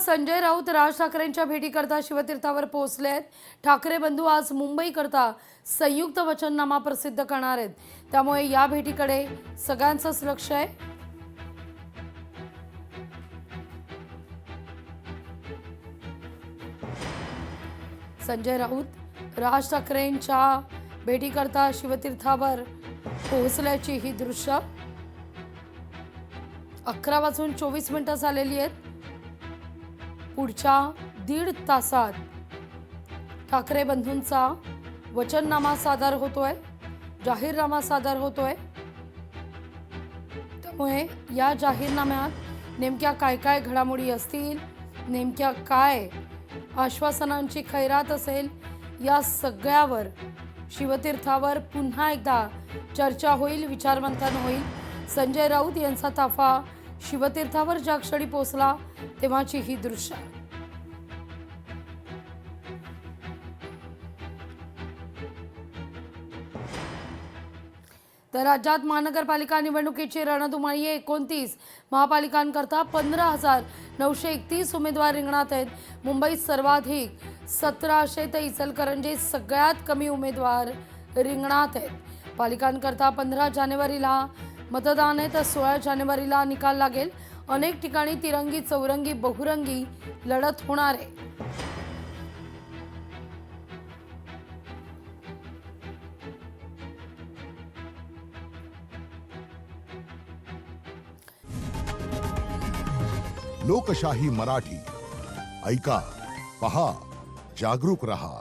संजय राऊत राज ठाकरेंच्या भेटीकरता शिवतीर्थावर पोहोचले आहेत। ठाकरे बंधू आज मुंबईकरता संयुक्त वचननामा प्रसिद्ध करणार आहेत, त्यामुळे या भेटीकडे सगळ्यांचंच लक्ष आहे। संजय राऊत राज ठाकरेंच्या भेटीकरता शिवतीर्थावर पोहोचल्याची ही दृश्य 11:24 झालेली आहेत। पुढच्या 1.5 तासात ठाकरे बंधूंचा वचननामा सादर होतोय, जाहीरनामा सादर होतोय। त्यामुळे या जाहीरनाम्यात नेमक्या काय काय घडामोडी असतील, नेमक्या काय आश्वासनांची खैरात असेल, या सगळ्यावर शिवतीर्थावर पुन्हा एकदा चर्चा होईल, विचारमंथन होईल। संजय राऊत यांचा ताफा शिवतीर्थावर ज्या क्षणी पोहोचला तेव्हाची ही दृश्य। तर राज्यात महानगरपालिका निवडणुकीची रणधुमाळी आहे। 29 महापालिकांकरता 15,931 उमेदवार रिंगणात आहेत। मुंबईत सर्वाधिक 1700 तर इचलकरंजीत सगळ्यात कमी उमेदवार रिंगणात आहेत। पालिकांकरता 15 जानेवारीला मतदान आहे, तर 16 जानेवारीला निकाल लागेल। अनेक ठिकाणी तिरंगी, चौरंगी, बहुरंगी लढत होणार आहे। लोकशाही मराठी ऐका, पहा, जागरूक रहा।